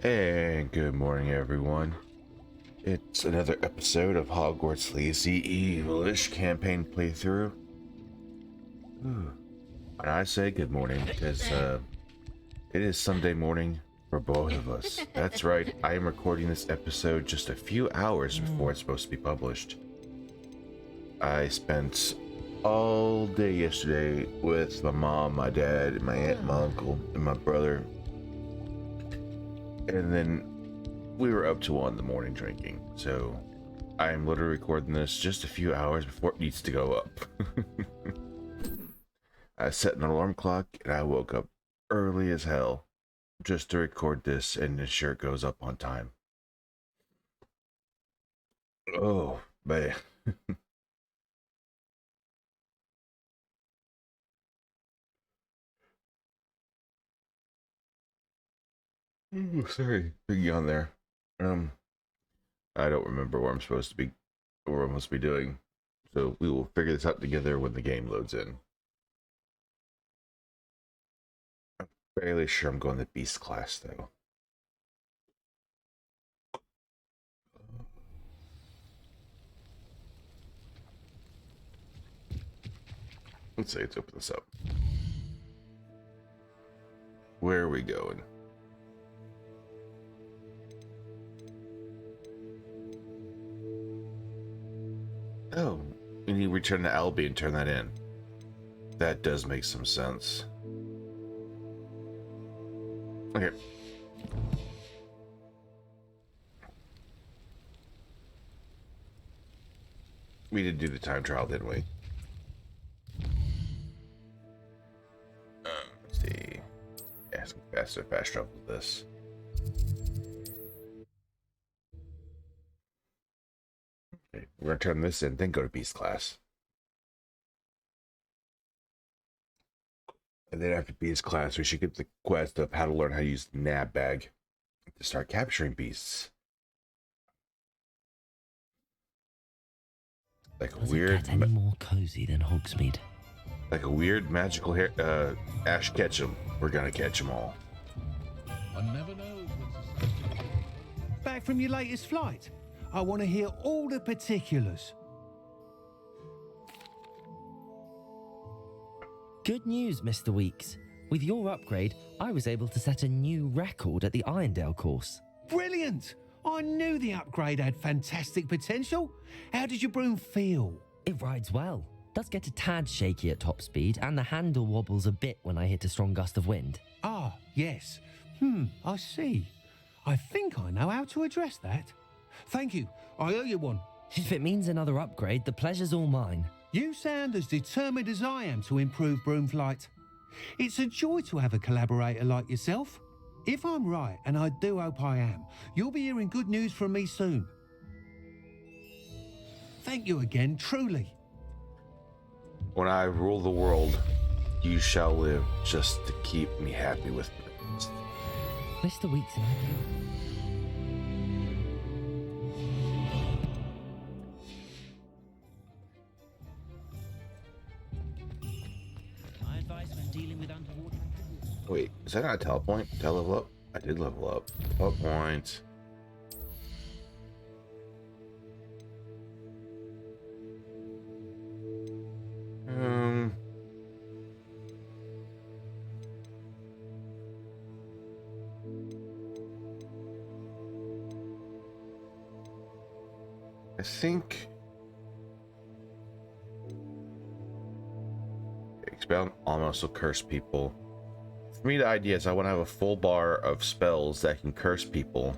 And good morning, everyone. It's another episode of Hogwarts Lazy Evilish campaign playthrough. And I say good morning because it is Sunday morning for both of us. That's right, I am recording this episode just a few hours before it's supposed to be published. I spent all day yesterday with my mom, my dad, my aunt, my uncle, and my brother. And then we were up to 1 in the morning drinking, so I am literally recording this just a few hours before it needs to go up. I set an alarm clock and I woke up early as hell just to record this and ensure it goes up on time. Oh, man. Ooh, sorry, big yawn there. I don't remember what I'm supposed to be, or what I'm supposed to be doing, so we will figure this out together when the game loads in. Fairly sure I'm going to Beast class though. Let's see, let's open this up. Where are we going? Oh, we need to return to Albie and turn that in. That does make some sense. Okay. We did do the time trial, didn't we? Let's see. Yeah, some fast travel with this. Okay, we're gonna turn this in, then go to Beast class. And then after Beast class, we should get the quest of how to learn how to use the nab bag to start capturing beasts. Like a weird, get any more cozy than Hogsmeade? like a weird magical hair. Ash Ketchum. We're gonna catch them all. One never knows what's Back from your latest flight? I want to hear all the particulars. Good news, Mr. Weeks. With your upgrade, I was able to set a new record at the Irondale course. Brilliant! I knew the upgrade had fantastic potential. How did your broom feel? It rides well. Does get a tad shaky at top speed, and the handle wobbles a bit when I hit a strong gust of wind. Ah, yes. I see. I think I know how to address that. Thank you. I owe you one. If it means another upgrade, the pleasure's all mine. You sound as determined as I am to improve broom flight. It's a joy to have a collaborator like yourself. If I'm right, and I do hope I am, you'll be hearing good news from me soon. Thank you again, truly. When I rule the world, you shall live just to keep me happy with it. Mr. Weeks and I do. Wait, is that not a tele point? Did I level up? I did level up. Tele point. I think expel almost will curse people. For me, the idea is I want to have a full bar of spells that can curse people,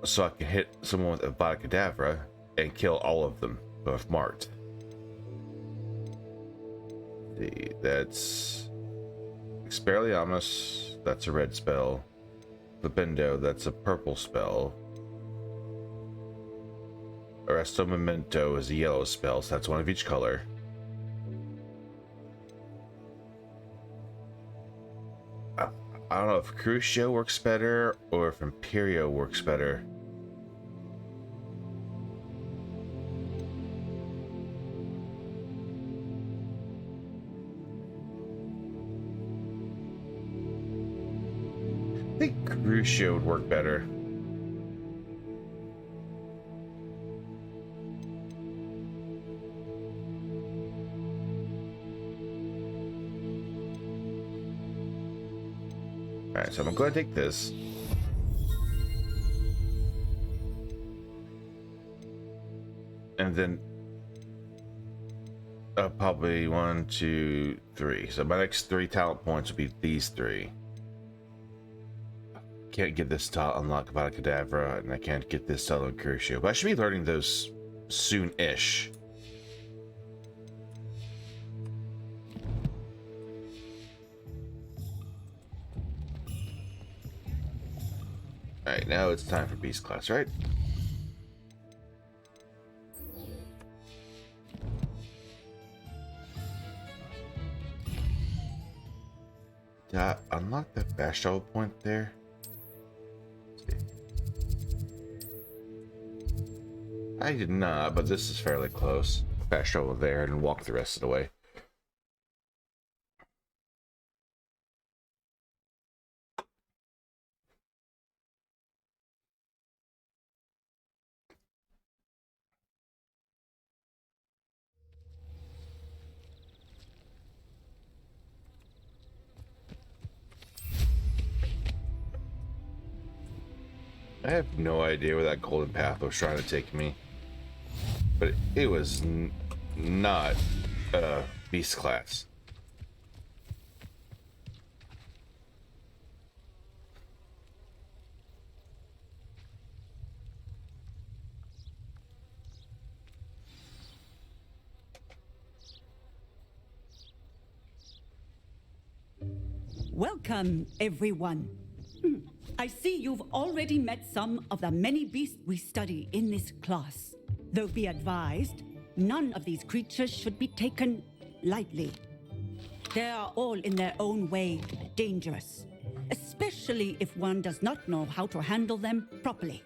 so I can hit someone with Avada Kedavra and kill all of them, both marked. See, that's Expelliarmus, that's a red spell. Flipendo, that's a purple spell. Arresto Memento is a yellow spell, so that's one of each color. I don't know if Crucio works better or if Imperio works better. think Crucio would work better. Alright, so I'm going to take this. And then probably 1, 2, 3. So my next 3 talent points would be these 3. Can't get this to unlock Vada Kedavra, and I can't get this to unlock Crucio. But I should be learning those soon-ish. Alright, now it's time for Beast class, right? Did I unlock the fast travel point there? I did not, but this is fairly close. Fast travel there and walk the rest of the way. I have no idea where that golden path was trying to take me, but it was not beast class. Welcome, everyone. I see you've already met some of the many beasts we study in this class. Though be advised, none of these creatures should be taken lightly. They are all in their own way dangerous, especially if one does not know how to handle them properly.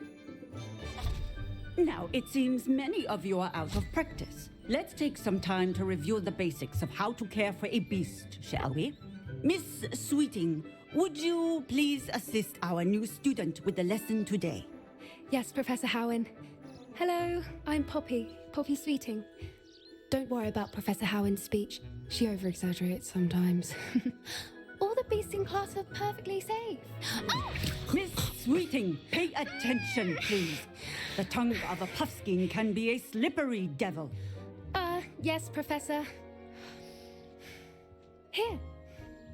Now, it seems many of you are out of practice. Let's take some time to review the basics of how to care for a beast, shall we? Miss Sweeting, would you please assist our new student with the lesson today? Yes, Professor Howen. Hello, I'm Poppy Sweeting. Don't worry about Professor Howen's speech. She over-exaggerates sometimes. All the beasts in class are perfectly safe. Miss Sweeting, pay attention, please. The tongue of a puffskein can be a slippery devil. Yes, Professor. Here,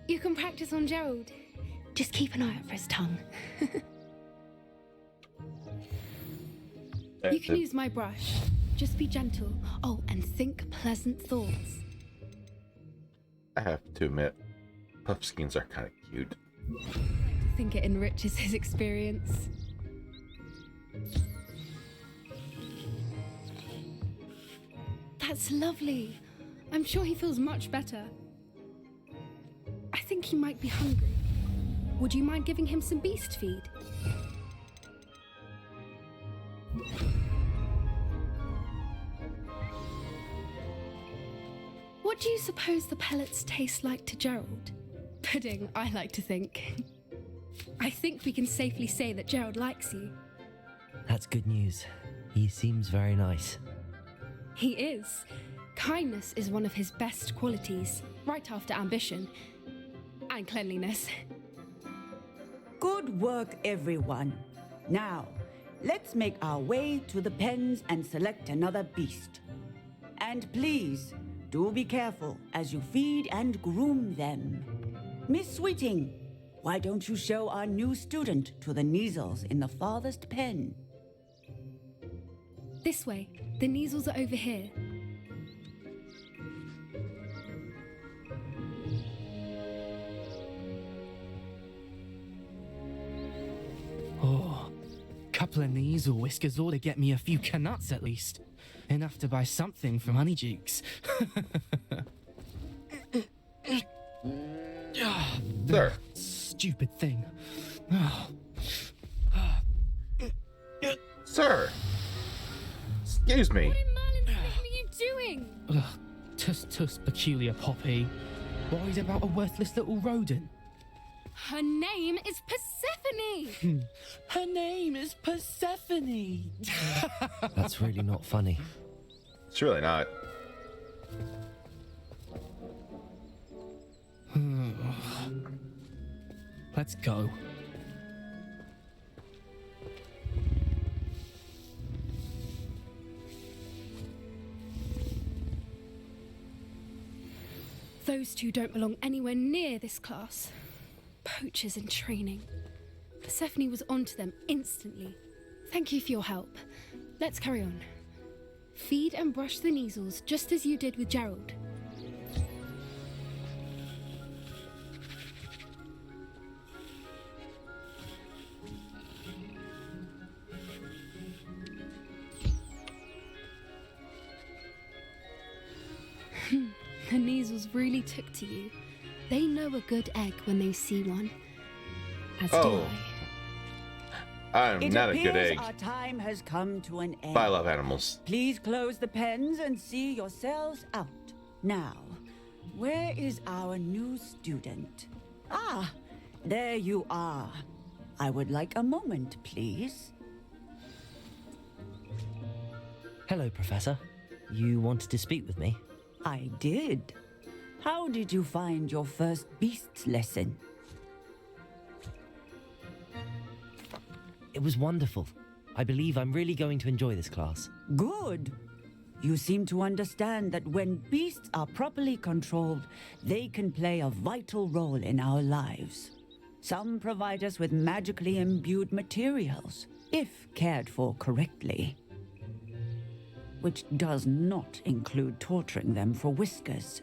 you can practice on Gerald. Just keep an eye out for his tongue. You can use my brush. Just be gentle. Oh, and think pleasant thoughts. I have to admit, puffskeins are kind of cute. I think it enriches his experience. That's lovely. I'm sure he feels much better. I think he might be hungry. Would you mind giving him some beast feed? What do you suppose the pellets taste like to Gerald? Pudding, I like to think. I think we can safely say that Gerald likes you. That's good news. He seems very nice. He is. Kindness is one of his best qualities, right after ambition and cleanliness. Good work, everyone. Now, let's make our way to the pens and select another beast. And please, do be careful as you feed and groom them. Miss Sweeting, why don't you show our new student to the Neasels in the farthest pen? This way. The Neasels are over here. Oh, couple of Neasel whiskers ought to get me a few canuts at least. Enough to buy something from Honeydukes. Sir. Stupid thing. Sir! Excuse me. What in Merlin's name are you doing? Ugh, tuss, peculiar Poppy. Worried about a worthless little rodent? Her name is Her name is Persephone. That's really not funny. It's really not. Let's go. Those two don't belong anywhere near this class. Poachers in training. Persephone was onto them instantly. Thank you for your help. Let's carry on. Feed and brush the Neasels just as you did with Gerald. The Neasels really took to you. They know a good egg when they see one. As do I. I'm not a good egg, Our time has come to an end. but I love animals. Please close the pens and see yourselves out. Now, where is our new student? Ah, there you are. I would like a moment, please. Hello, Professor. You wanted to speak with me? I did. How did you find your first beasts lesson? It was wonderful. I believe I'm really going to enjoy this class. Good. You seem to understand that when beasts are properly controlled, they can play a vital role in our lives. Some provide us with magically imbued materials, if cared for correctly. Which does not include torturing them for whiskers.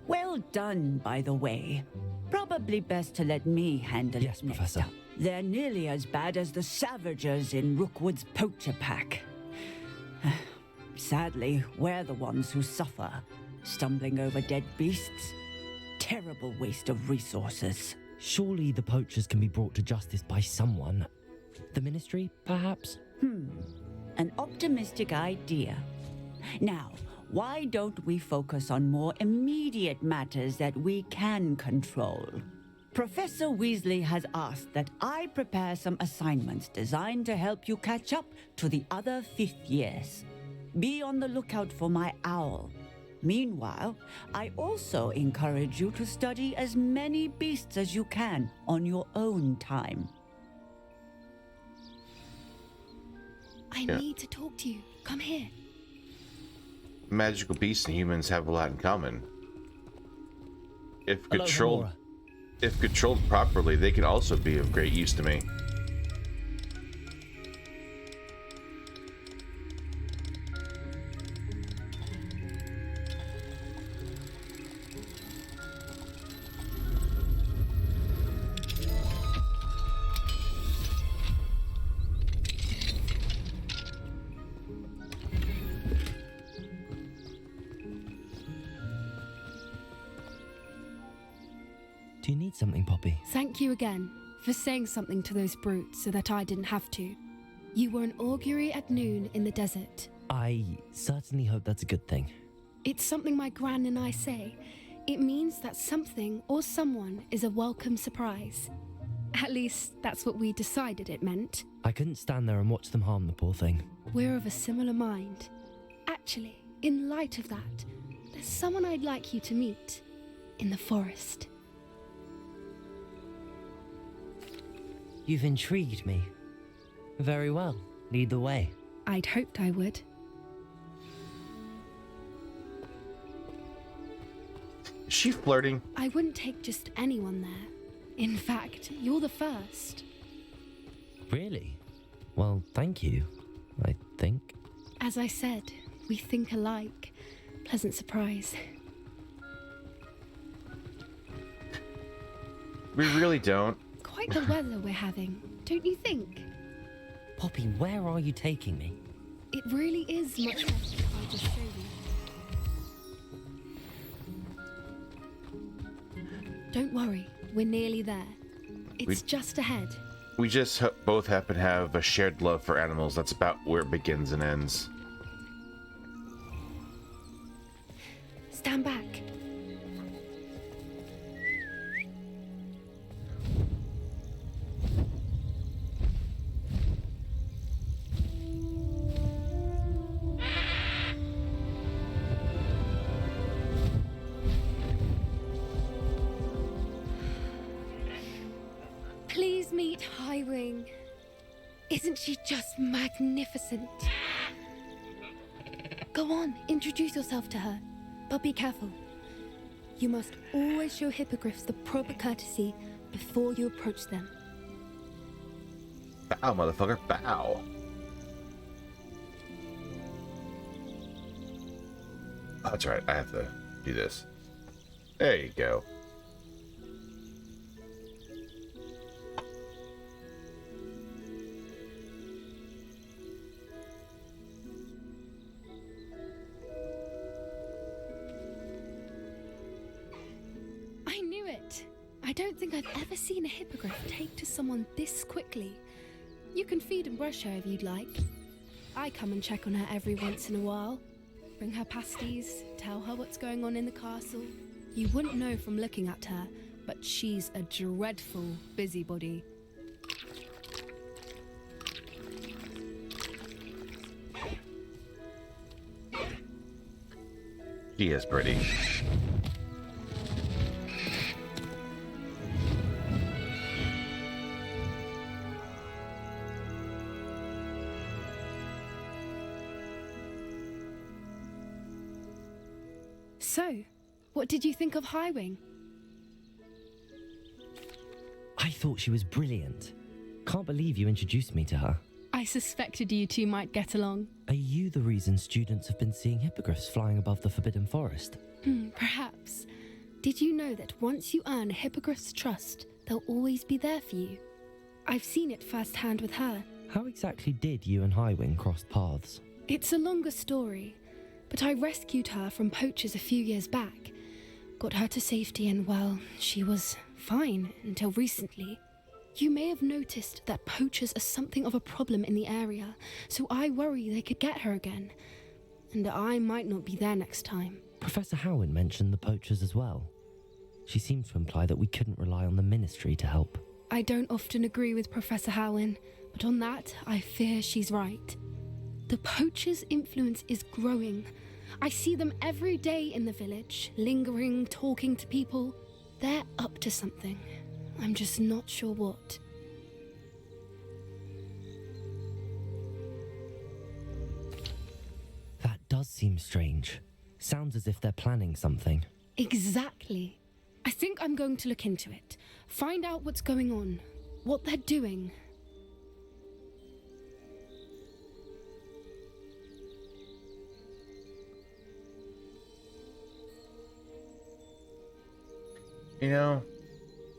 Well done, by the way. Probably best to let me handle Yes, it next Professor. up. They're nearly as bad as the Savagers in Rookwood's poacher pack. Sadly, we're the ones who suffer, stumbling over dead beasts. Terrible waste of resources. Surely the poachers can be brought to justice by someone. The Ministry, perhaps? An optimistic idea. Now, why don't we focus on more immediate matters that we can control? Professor Weasley has asked that I prepare some assignments designed to help you catch up to the other fifth years. Be on the lookout for my owl. Meanwhile, I also encourage you to study as many beasts as you can on your own time. I Yeah. need to talk to you. Come here. Magical beasts and humans have a lot in common. If Hello, controlled, Hamora. if controlled properly, they can also be of great use to me. Do you need something, Poppy? Thank you again for saying something to those brutes so that I didn't have to. You were an augury at noon in the desert. I certainly hope that's a good thing. It's something my gran and I say. It means that something or someone is a welcome surprise. At least, that's what we decided it meant. I couldn't stand there and watch them harm the poor thing. We're of a similar mind. Actually, in light of that, there's someone I'd like you to meet. In the forest. You've intrigued me. Very well. Lead the way. I'd hoped I would. Is she flirting? I wouldn't take just anyone there. In fact, you're the first. Really? Well, thank you, I think. As I said, we think alike. Pleasant surprise. We really don't. Quite the weather we're having, don't you think? Poppy, where are you taking me? It really is much better if I just show you. Don't worry, we're nearly there. It's just ahead. We just both happen to have a shared love for animals. That's about where it begins and ends. Stand back. Let's meet Highwing. Isn't she just magnificent? Go on, introduce yourself to her. But be careful. You must always show hippogriffs the proper courtesy before you approach them. Bow, motherfucker, bow. Oh, that's right, I have to do this. There you go. I knew it. I don't think I've ever seen a hippogriff take to someone this quickly. You can feed and brush her if you'd like. I come and check on her every once in a while. Bring her pasties, tell her what's going on in the castle. You wouldn't know from looking at her, but she's a dreadful busybody. She is pretty. So, what did you think of Highwing? I thought she was brilliant. Can't believe you introduced me to her. I suspected you two might get along. Are you the reason students have been seeing hippogriffs flying above the Forbidden Forest? Perhaps. Did you know that once you earn a hippogriff's trust, they'll always be there for you? I've seen it firsthand with her. How exactly did you and Highwing cross paths? It's a longer story, but I rescued her from poachers a few years back. Got her to safety and, well, she was fine until recently. You may have noticed that poachers are something of a problem in the area, so I worry they could get her again. And I might not be there next time. Professor Howen mentioned the poachers as well. She seemed to imply that we couldn't rely on the ministry to help. I don't often agree with Professor Howen, but on that, I fear she's right. The poachers' influence is growing. I see them every day in the village, lingering, talking to people. They're up to something. I'm just not sure what. That does seem strange. Sounds as if they're planning something. Exactly. I think I'm going to look into it. Find out what's going on, what they're doing. You know,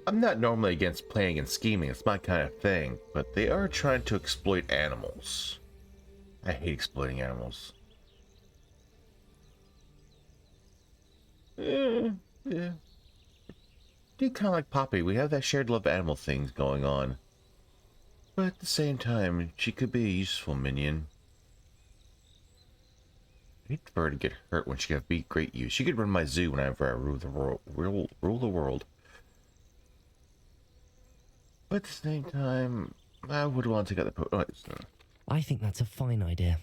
I'm not normally against planning and scheming, it's my kind of thing, but they are trying to exploit animals. I hate exploiting animals. Yeah. Do kind of like Poppy, we have that shared love animal things going on. But at the same time, she could be a useful minion. I hate for her to get hurt when she could be great use. She could run my zoo whenever I rule the world. Rule the world. But at the same time, I would want to get the I think that's a fine idea.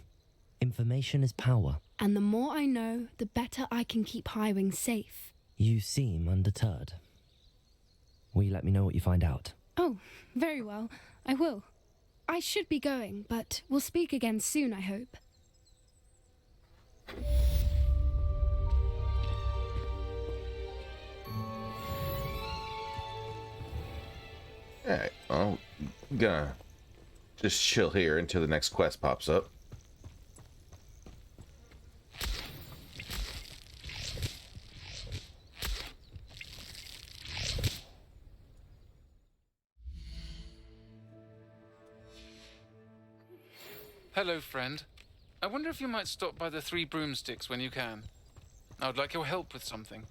Information is power. And the more I know, the better I can keep Highwing safe. You seem undeterred. Will you let me know what you find out? Oh, very well. I will. I should be going, but we'll speak again soon, I hope. Alright, well, I'm gonna just chill here until the next quest pops up. Hello, friend. I wonder if you might stop by the Three Broomsticks when you can. I would like your help with something.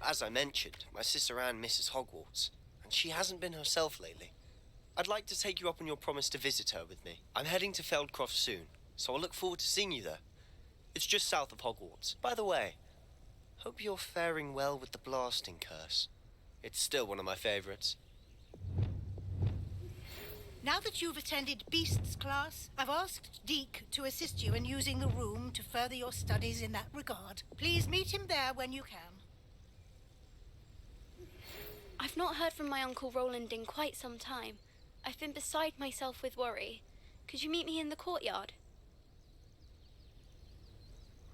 As I mentioned, my sister Anne misses Hogwarts, and she hasn't been herself lately. I'd like to take you up on your promise to visit her with me. I'm heading to Feldcroft soon, so I'll look forward to seeing you there. It's just south of Hogwarts. By the way, hope you're faring well with the blasting curse. It's still one of my favorites. Now that you've attended Beasts class, I've asked Deke to assist you in using the room to further your studies in that regard. Please meet him there when you can. I've I've not heard from my Uncle Roland in quite some time. I've been beside myself with worry. Could you meet me in the courtyard?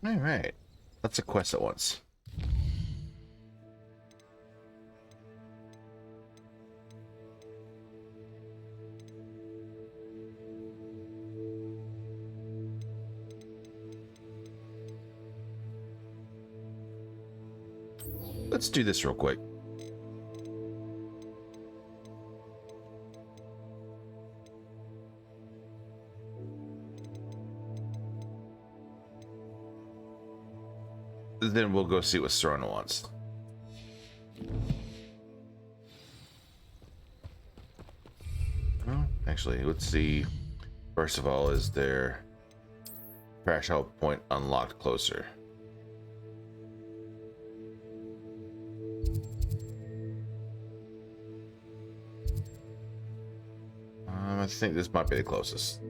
All right. That's a quest at once. Let's do this real quick. Then we'll go see what Serona wants. Well, actually, let's see. First of all, is there crash out point unlocked closer? I think this might be the closest.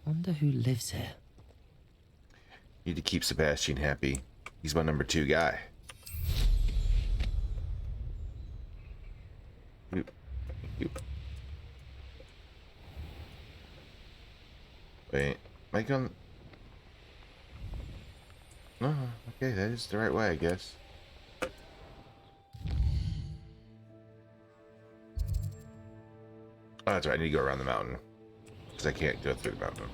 Wonder who lives here. Need to keep Sebastian happy. He's my number 2 guy. Oop. Oop. Wait, am I going? No, okay, that is the right way, I guess. Oh, that's right, I need to go around the mountain. Because I can't go through the mountain.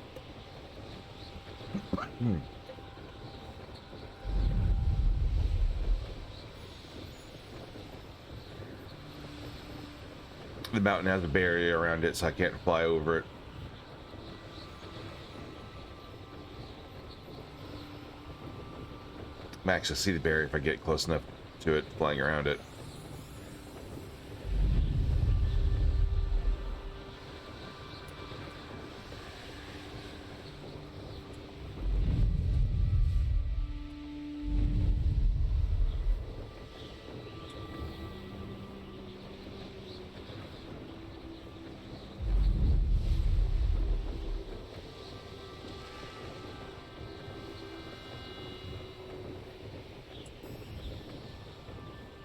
The mountain has a barrier around it, so I can't fly over it. I can actually see the barrier if I get close enough to it, flying around it.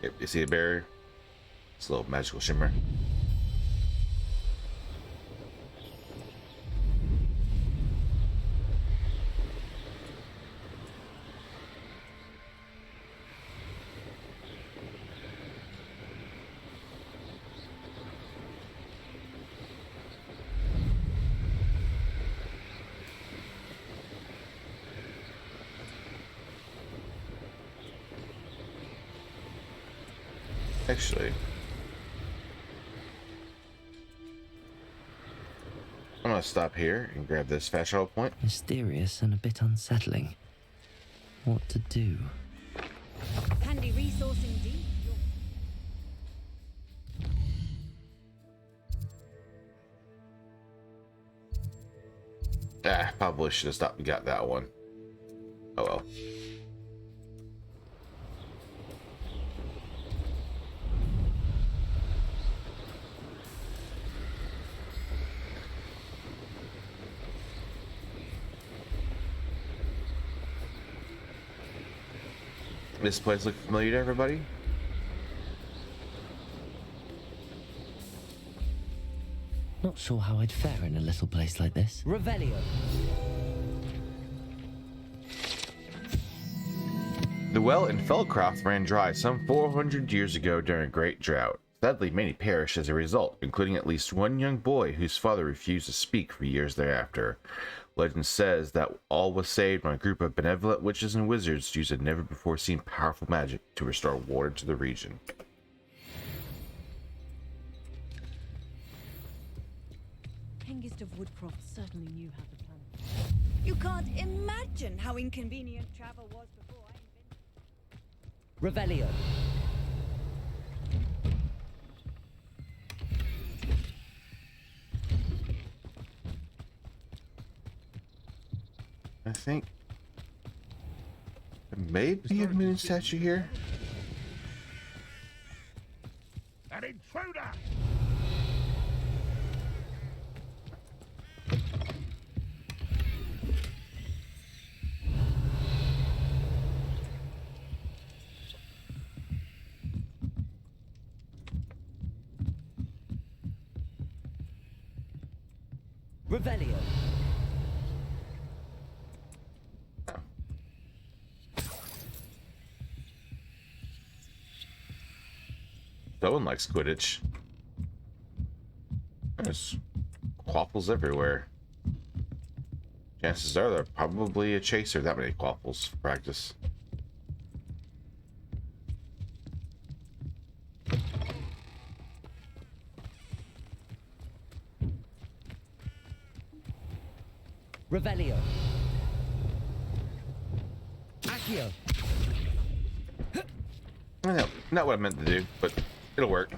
Yep, you see the barrier? It's a little magical shimmer. Actually, I'm gonna stop here and grab this fast travel point. Mysterious and a bit unsettling. What to do? Handy resource indeed. Probably should have stopped and got that one. Oh well. This place look familiar to everybody? Not sure how I'd fare in a little place like this. Revelio. The well in Felcroft ran dry some 400 years ago during a great drought. Sadly, many perished as a result, including at least one young boy whose father refused to speak for years thereafter. Legend says that all was saved when a group of benevolent witches and wizards used a never-before-seen powerful magic to restore water to the region. Hengist of Woodcroft certainly knew how to plan. You can't imagine how inconvenient travel was before I invented. Revelio. I think maybe a minion statue here. An intruder! Revelio. Someone likes Quidditch. There's quaffles everywhere. Chances are they're probably a chaser that many quaffles for practice. Revelio. Accio. No, not what I meant to do, but it'll work.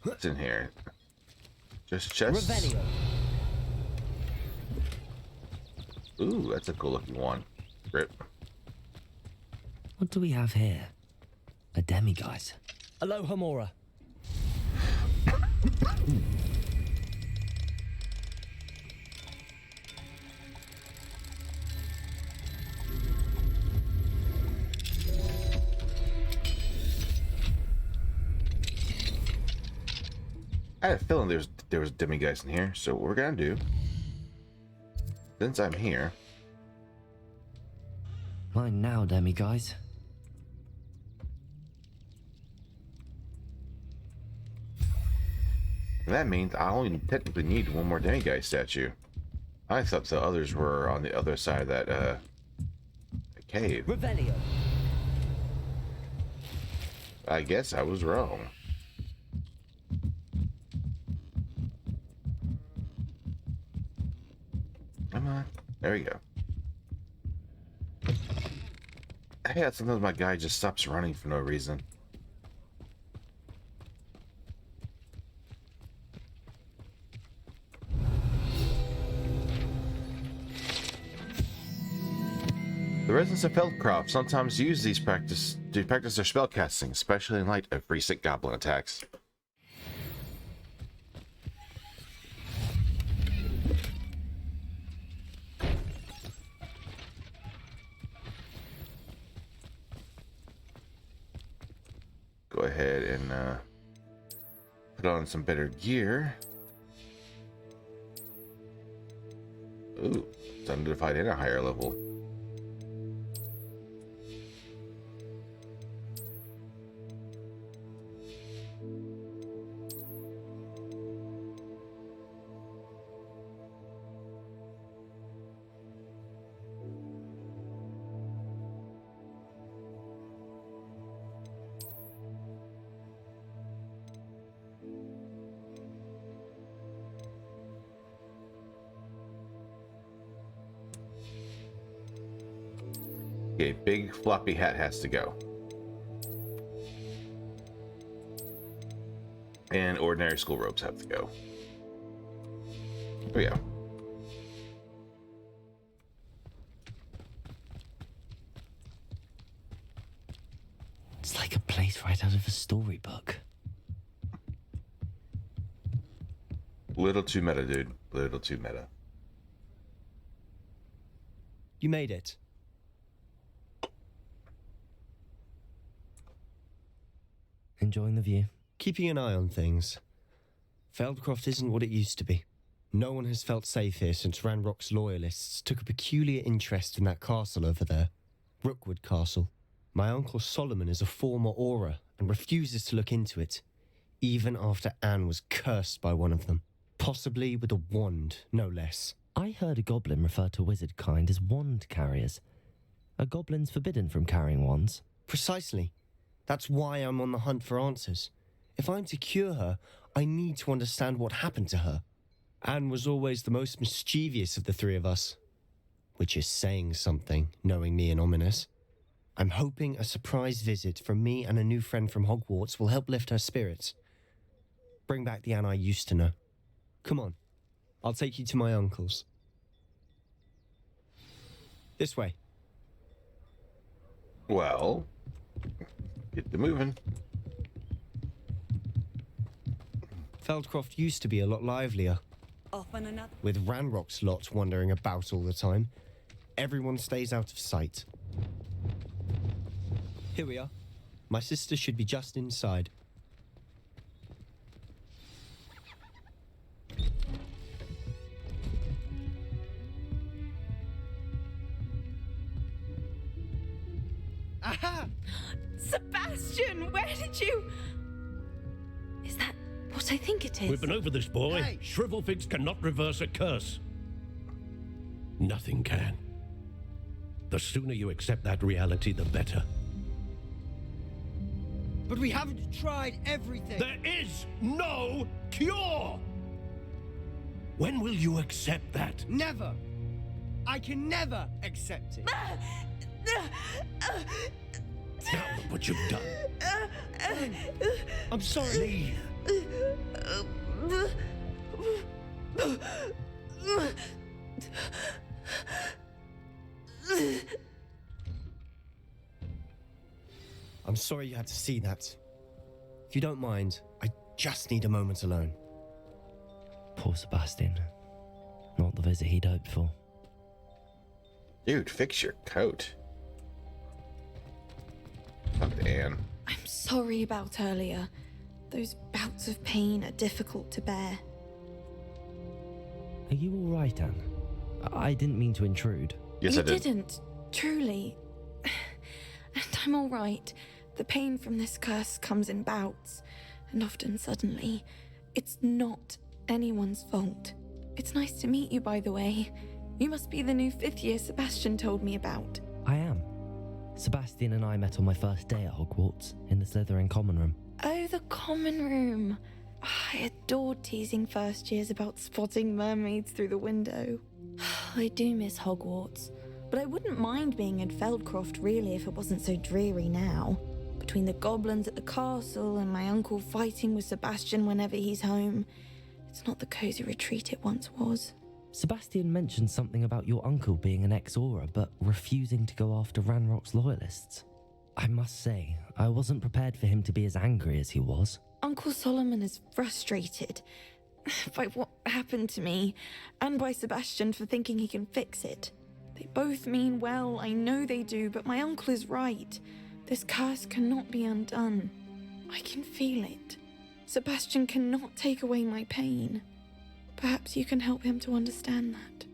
What's in here? Just chests? Revelio. Ooh, that's a cool looking one. Rip. What do we have here? A demiguise. Aloha Mora. I had a feeling there was demiguise in here, so what we're gonna do, since I'm here, Mine now, demiguise. that means I only technically need one more demiguise statue. I thought the others were on the other side of that cave. Revelio. I guess I was wrong. Come on. There we go. I hate sometimes my guy just stops running for no reason. The residents of Feldcroft sometimes use these to practice their spellcasting, especially in light of recent goblin attacks. Go ahead and put on some better gear. Ooh, it's unidentified in a higher level. Okay, big floppy hat has to go. And ordinary school robes have to go. Here we go. It's like a place right out of a storybook. Little too meta, dude. Little too meta. You made it. Enjoying the view? Keeping an eye on things. Feldcroft isn't what it used to be. No one has felt safe here since Ranrock's loyalists took a peculiar interest in that castle over there. Rookwood Castle. My uncle Solomon is a former Auror and refuses to look into it, even after Anne was cursed by one of them. Possibly with a wand, no less. I heard a goblin refer to wizard kind as wand carriers. Are goblins forbidden from carrying wands? Precisely. That's why I'm on the hunt for answers. If I'm to cure her, I need to understand what happened to her. Anne was always the most mischievous of the three of us. Which is saying something, knowing me and Ominous. I'm hoping a surprise visit from me and a new friend from Hogwarts will help lift her spirits. Bring back the Anne I used to know. Come on, I'll take you to my uncle's. This way. Well, get to moving. Feldcroft used to be a lot livelier. Off on another. With Ranrock's lot wandering about all the time. Everyone stays out of sight. Here we are. My sister should be just inside. Aha! Sebastian, where did you... Is that what I think it is? We've been over this, boy. Hey. Shrivelfigs cannot reverse a curse. Nothing can. The sooner you accept that reality, the better. But we haven't tried everything. There is no cure! When will you accept that? Never. I can never accept it. Now look what you've done. I'm sorry. I'm sorry you had to see that. If you don't mind, I just need a moment alone. Poor Sebastian. Not the visit he'd hoped for. Dude, fix your coat. Talk to Anne. I'm sorry about earlier. Those bouts of pain are difficult to bear. Are you all right, Anne? I didn't mean to intrude. Yes, you I did. didn't, truly. And I'm all right. The pain from this curse comes in bouts, and often suddenly. It's not anyone's fault. It's nice to meet you, by the way. You must be the new 5th year Sebastian told me about. I am. Sebastian and I met on my first day at Hogwarts, in the Slytherin common room. Oh, the common room. I adored teasing first years about spotting mermaids through the window. I do miss Hogwarts, but I wouldn't mind being in Feldcroft really if it wasn't so dreary now. Between the goblins at the castle and my uncle fighting with Sebastian whenever he's home, it's not the cozy retreat it once was. Sebastian mentioned something about your uncle being an ex-Auror, but refusing to go after Ranrock's loyalists. I must say, I wasn't prepared for him to be as angry as he was. Uncle Solomon is frustrated by what happened to me, and by Sebastian for thinking he can fix it. They both mean well, I know they do, but my uncle is right. This curse cannot be undone. I can feel it. Sebastian cannot take away my pain. Perhaps you can help him to understand that.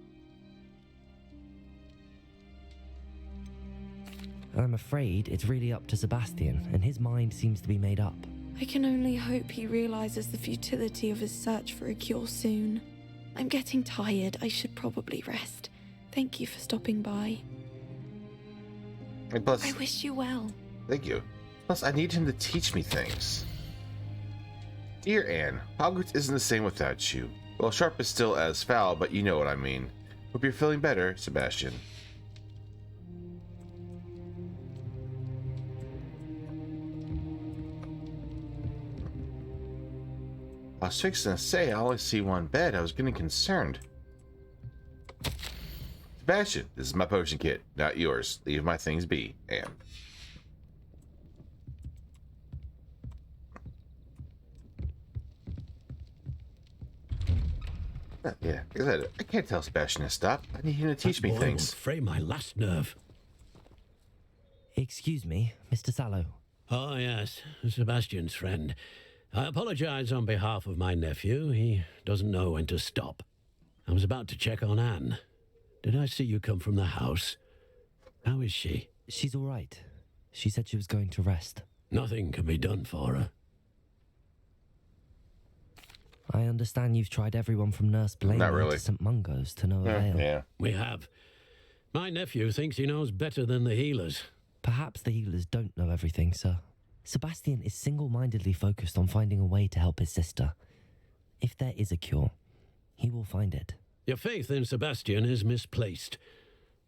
I'm afraid it's really up to Sebastian, and his mind seems to be made up. I can only hope he realizes the futility of his search for a cure soon. I'm getting tired. I should probably rest. Thank you for stopping by. And plus, I wish you well. Thank you. Plus, I need him to teach me things. Dear Anne, Hogwarts isn't the same without you. Well, Sharp is still as foul, but you know what I mean. Hope you're feeling better, Sebastian. I was fixing to say I only see one bed. I was getting concerned. Sebastian, this is my potion kit, not yours. Leave my things be, Anne. Yeah, like I said, I can't tell Sebastian to stop. I need him to teach me Boy things. will fray my last nerve. Excuse me, Mr. Sallow. Oh, yes, Sebastian's friend. I apologize on behalf of my nephew. He doesn't know when to stop. I was about to check on Anne. Did I see you come from the house? How is she? She's all right. She said she was going to rest. Nothing can be done for her. I understand you've tried everyone from Nurse Blamey Not really. to St. Mungo's to no avail. Yeah. We have. My nephew thinks he knows better than the healers. Perhaps the healers don't know everything, sir. Sebastian is single-mindedly focused on finding a way to help his sister. If there is a cure, he will find it. Your faith in Sebastian is misplaced.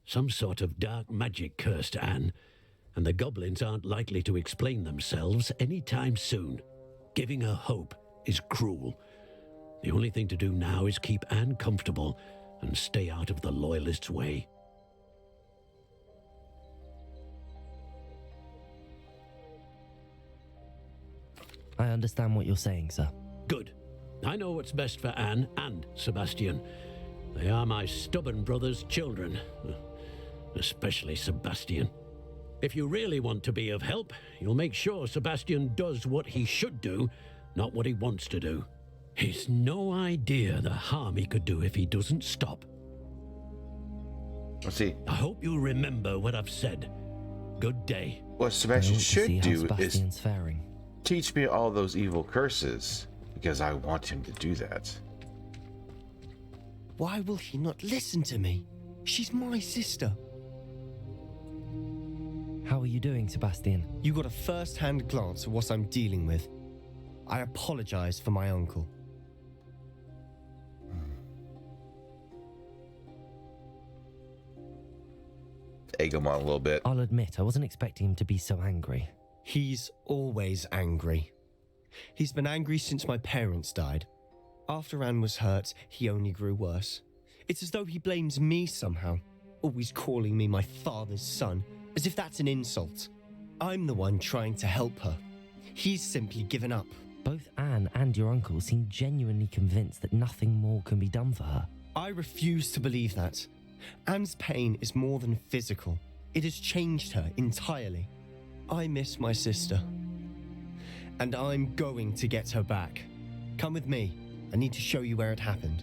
Some sort of dark magic cursed Anne, and the goblins aren't likely to explain themselves anytime soon. Giving her hope is cruel. The only thing to do now is keep Anne comfortable and stay out of the Loyalists' way. I understand what you're saying, sir. Good. I know what's best for Anne and Sebastian. They are my stubborn brother's children. Especially Sebastian. If you really want to be of help, you'll make sure Sebastian does what he should do, not what he wants to do. He's no idea the harm he could do if he doesn't stop. Let's see. I hope you'll remember what I've said. Good day. What Sebastian should do Sebastian's faring. Teach me all those evil curses, because I want him to do that. Why will he not listen to me? She's my sister. How are you doing, Sebastian? You got a first-hand glance at what I'm dealing with. I apologize for my uncle. Egg him on a little bit. I'll admit, I wasn't expecting him to be so angry. He's always angry. He's been angry since my parents died. After Anne was hurt, he only grew worse. It's as though he blames me somehow, always calling me my father's son, as if that's an insult. I'm the one trying to help her. He's simply given up. Both Anne and your uncle seem genuinely convinced that nothing more can be done for her. I refuse to believe that. Anne's pain is more than physical. It has changed her entirely. I miss my sister. And I'm going to get her back. Come with me. I need to show you where it happened.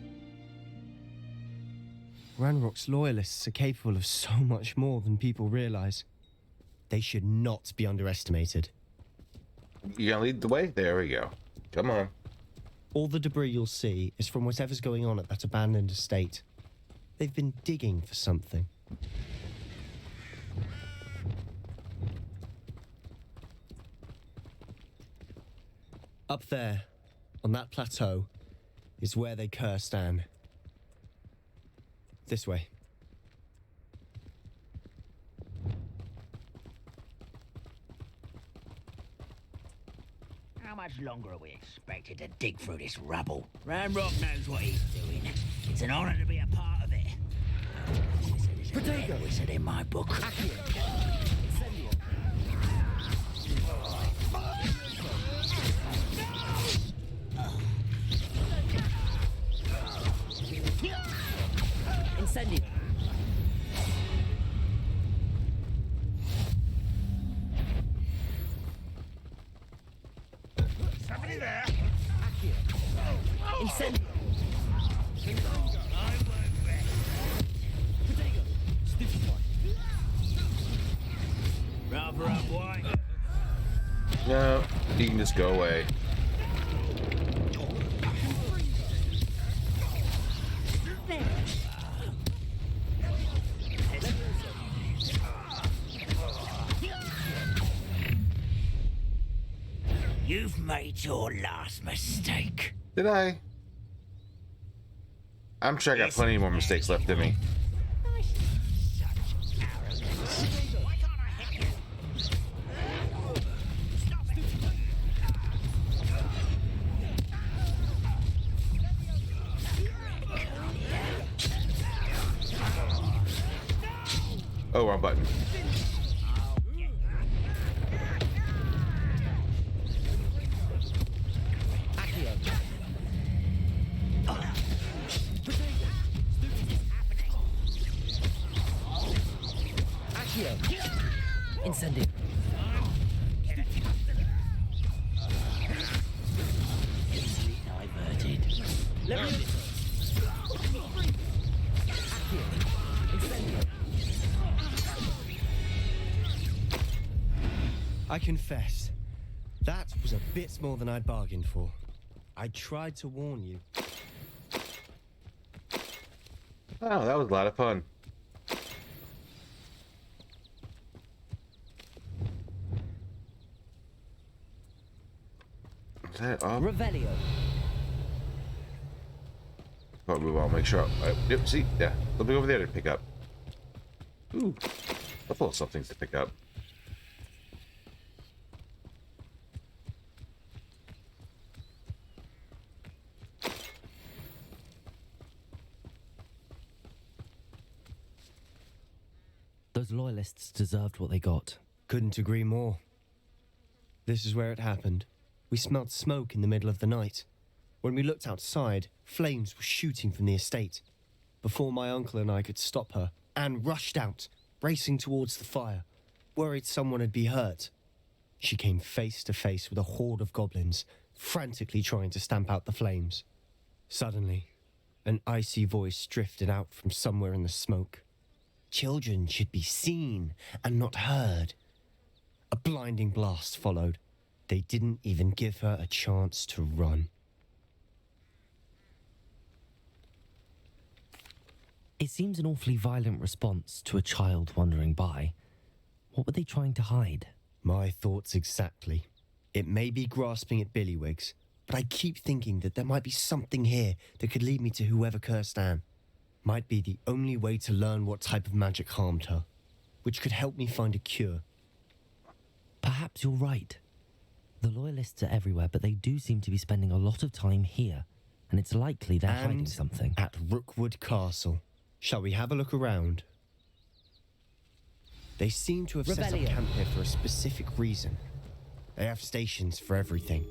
Ranrock's loyalists are capable of so much more than people realize. They should not be underestimated. You gonna lead the way? There we go. Come on. All the debris you'll see is from whatever's going on at that abandoned estate. They've been digging for something. Up there, on that plateau, is where they cursed Anne. This way. How much longer are we expected to dig through this rubble? Ranrock knows what he's doing. It's an honor to be a part of it. Potato wizard in my book. Incendio. Somebody there? Incendio. Rather up white. No, you can just go away. You've made your last mistake. Did I? I'm sure I got plenty more mistakes left in me. Oh, wrong button. Incendio. Easily diverted. I confess, that was a bit more than I'd bargained for. I tried to warn you. Oh, that was a lot of fun. Is that up? Revelio. But we want to make sure. Yep, see, yeah. Something over there to pick up. Ooh, a couple of somethings to pick up. Those loyalists deserved what they got. Couldn't agree more. This is where it happened. We smelled smoke in the middle of the night. When we looked outside, flames were shooting from the estate. Before my uncle and I could stop her, Anne rushed out, racing towards the fire, worried someone had been hurt. She came face to face with a horde of goblins, frantically trying to stamp out the flames. Suddenly, an icy voice drifted out from somewhere in the smoke. Children should be seen and not heard. A blinding blast followed. They didn't even give her a chance to run. It seems an awfully violent response to a child wandering by. What were they trying to hide? My thoughts exactly. It may be grasping at Billywigs, but I keep thinking that there might be something here that could lead me to whoever cursed Anne. Might be the only way to learn what type of magic harmed her, which could help me find a cure. Perhaps you're right. The Loyalists are everywhere, but they do seem to be spending a lot of time here, and it's likely they're hiding something. At Rookwood Castle. Shall we have a look around? They seem to have set up camp here for a specific reason. They have stations for everything.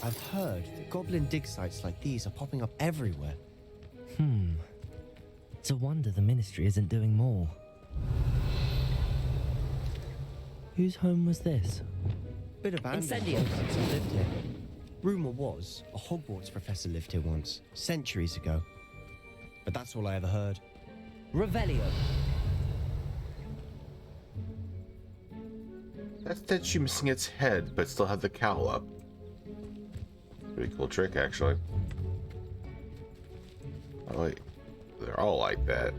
I've heard that goblin dig sites like these are popping up everywhere. It's a wonder the Ministry isn't doing more. Whose home was this? Bit abandoned Incendio. since I lived here. Rumour was a Hogwarts professor lived here once, centuries ago. But that's all I ever heard. Revelio. That statue missing its head, but still had the cowl up. Pretty cool trick, actually. Oh, wait. They're all like that.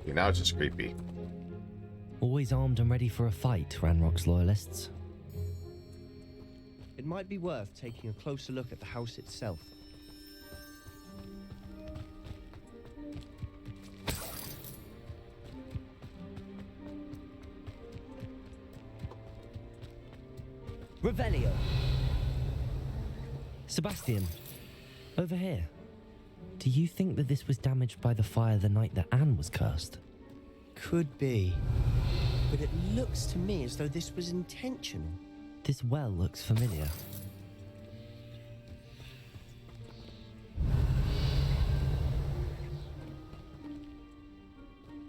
Okay, now it's just creepy. Always armed and ready for a fight, Ranrock's Loyalists. It might be worth taking a closer look at the house itself. Revelio. Sebastian, over here. Do you think that this was damaged by the fire the night that Anne was cursed? Could be. But it looks to me as though this was intentional. This well looks familiar.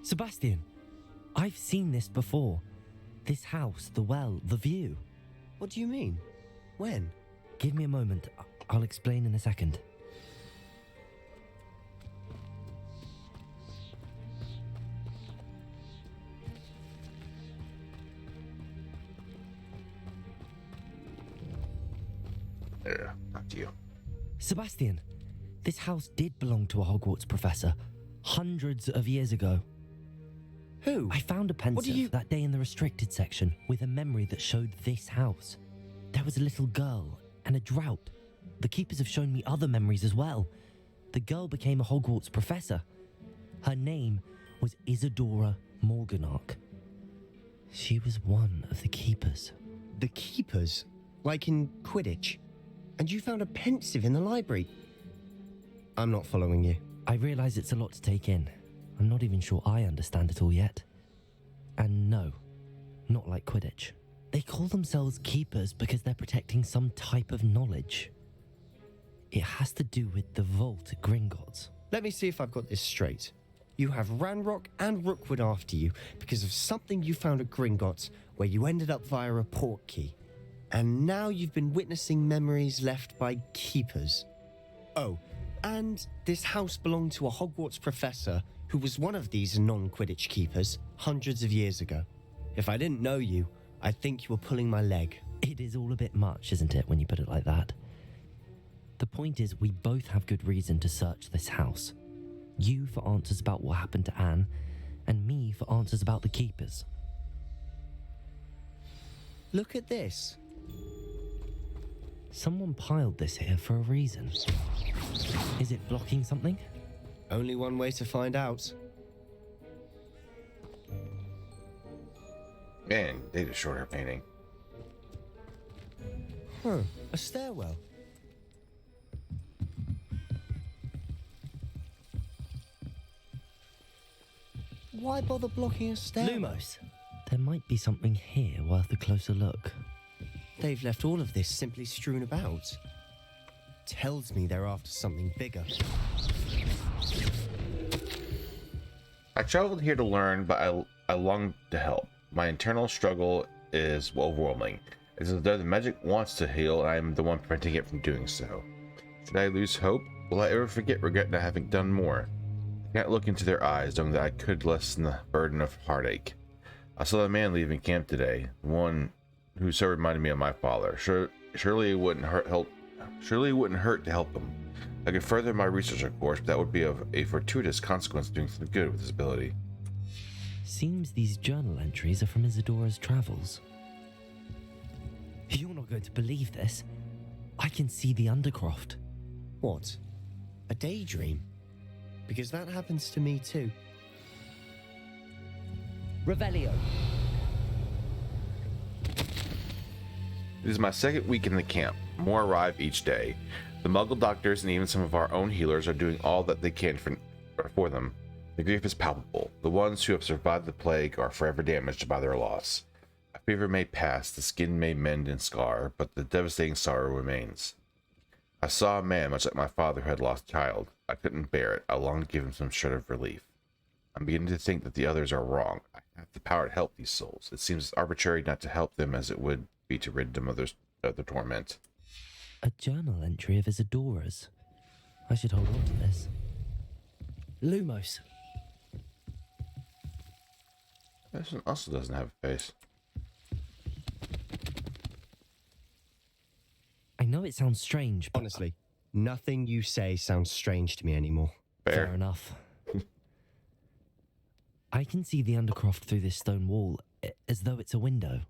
Sebastian, I've seen this before. This house, the well, the view. What do you mean? When? Give me a moment. I'll explain in a second. Back to you. Sebastian, this house did belong to a Hogwarts professor hundreds of years ago. Who? I found a pensive that day in the restricted section with a memory that showed this house. There was a little girl and a drought. The keepers have shown me other memories as well. The girl became a Hogwarts professor. Her name was Isadora Morganach. She was one of the keepers. The keepers? Like in Quidditch? And you found a pensive in the library? I'm not following you. I realize it's a lot to take in. I'm not even sure I understand it all yet. And no, not like Quidditch. They call themselves keepers because they're protecting some type of knowledge. It has to do with the vault at Gringotts. Let me see if I've got this straight. You have Ranrock and Rookwood after you because of something you found at Gringotts where you ended up via a port key. And now you've been witnessing memories left by keepers. Oh, and this house belonged to a Hogwarts professor who was one of these non-Quidditch keepers hundreds of years ago. If I didn't know you, I'd think you were pulling my leg. It is all a bit much, isn't it, when you put it like that? The point is, we both have good reason to search this house. You for answers about what happened to Anne, and me for answers about the keepers. Look at this. Someone piled this here for a reason. Is it blocking something? Only one way to find out. Man, they did a shorter painting. Huh, a stairwell. Why bother blocking a stairwell? Lumos, there might be something here worth a closer look. They've left all of this simply strewn about. Tells me they're after something bigger. I traveled here to learn, but I long to help. My internal struggle is overwhelming. It's as though the magic wants to heal, and I am the one preventing it from doing so. Should I lose hope? Will I ever forget regret not having done more? I can't look into their eyes, knowing that I could lessen the burden of heartache. I saw the man leaving camp today, one who so reminded me of my father. Surely it wouldn't hurt to help him. I could further my research, of course, but that would be of a fortuitous consequence of doing something good with his ability. Seems these journal entries are from Isadora's travels. You're not going to believe this. I can see the Undercroft. What? A daydream? Because that happens to me too. Revelio. It is my second week in the camp. More arrive each day. The Muggle doctors and even some of our own healers are doing all that they can for them. The grief is palpable. The ones who have survived the plague are forever damaged by their loss. A fever may pass, the skin may mend and scar, but the devastating sorrow remains. I saw a man much like my father who had lost a child. I couldn't bear it. I longed to give him some shred of relief. I'm beginning to think that the others are wrong. I have the power to help these souls. It seems arbitrary not to help them as it would be to rid them of their torment. A journal entry of Isadora's. I should hold on to this. Lumos. This one also doesn't have a face. I know it sounds strange, but honestly, nothing you say sounds strange to me anymore. Fair enough. I can see the Undercroft through this stone wall, as though it's a window.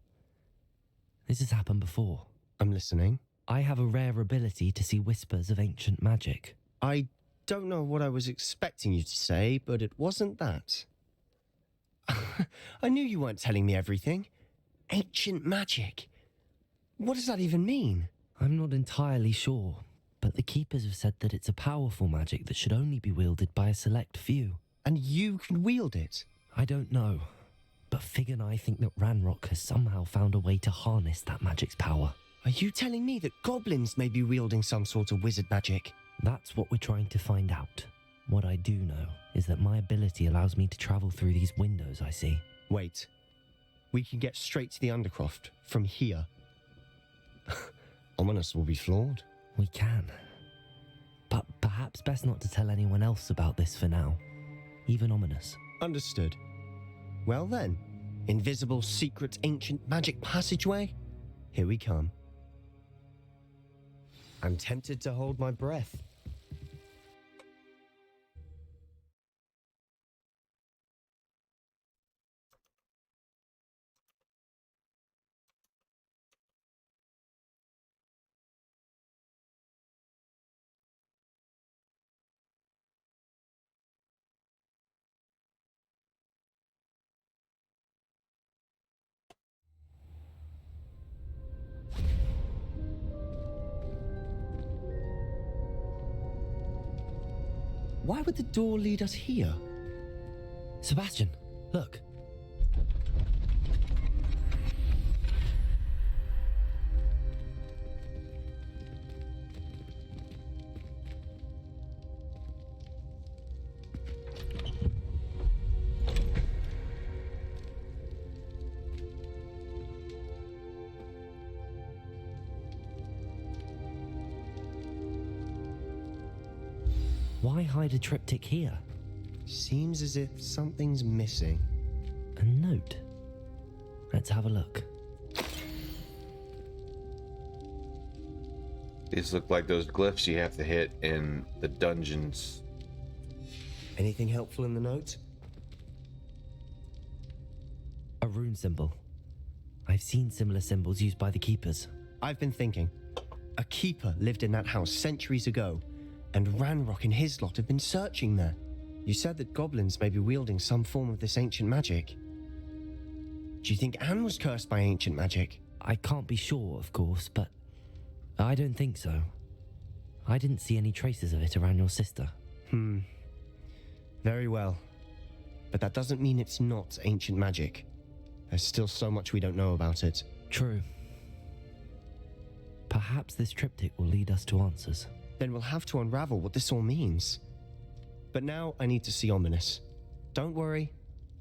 This has happened before. I'm listening. I have a rare ability to see whispers of ancient magic. I don't know what I was expecting you to say, but it wasn't that. I knew you weren't telling me everything. Ancient magic. What does that even mean? I'm not entirely sure, but the Keepers have said that it's a powerful magic that should only be wielded by a select few. And you can wield it? I don't know, but Fig and I think that Ranrock has somehow found a way to harness that magic's power. Are you telling me that goblins may be wielding some sort of wizard magic? That's what we're trying to find out. What I do know is that my ability allows me to travel through these windows I see. Wait. We can get straight to the Undercroft from here. Ominous will be flawed. We can. But perhaps best not to tell anyone else about this for now. Even Ominous. Understood. Well then, invisible, secret, ancient magic passageway? Here we come. I'm tempted to hold my breath. Why would the door lead us here? Sebastian, look. Why hide a triptych here? Seems as if something's missing. A note. Let's have a look. These look like those glyphs you have to hit in the dungeons. Anything helpful in the note? A rune symbol. I've seen similar symbols used by the keepers. I've been thinking. A keeper lived in that house centuries ago, and Ranrock and his lot have been searching there. You said that goblins may be wielding some form of this ancient magic. Do you think Anne was cursed by ancient magic? I can't be sure, of course, but I don't think so. I didn't see any traces of it around your sister. Very well. But that doesn't mean it's not ancient magic. There's still so much we don't know about it. True. Perhaps this triptych will lead us to answers. Then we'll have to unravel what this all means. But now I need to see Ominous. Don't worry,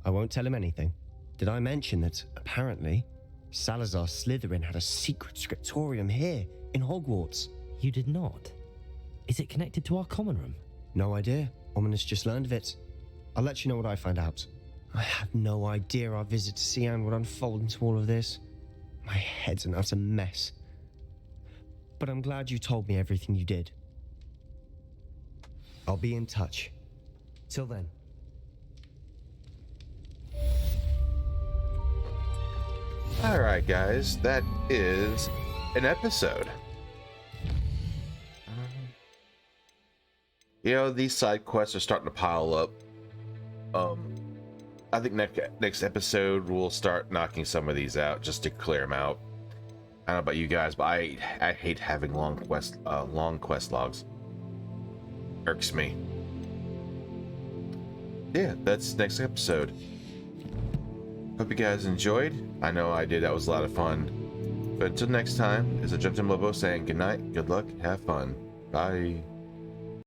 I won't tell him anything. Did I mention that, apparently, Salazar Slytherin had a secret scriptorium here in Hogwarts? You did not? Is it connected to our common room? No idea. Ominous just learned of it. I'll let you know what I find out. I had no idea our visit to Cian would unfold into all of this. My head's an utter mess. But I'm glad you told me everything you did. I'll be in touch. Till then. Alright guys, that is an episode. You know, these side quests are starting to pile up. I think next episode we'll start knocking some of these out just to clear them out. I don't know about you guys, but I hate having long quest logs. Irks me. Yeah, that's next episode. Hope you guys enjoyed. I know I did. That was a lot of fun. But until next time, it's a Gentleman Lobo saying good night, good luck, have fun. Bye.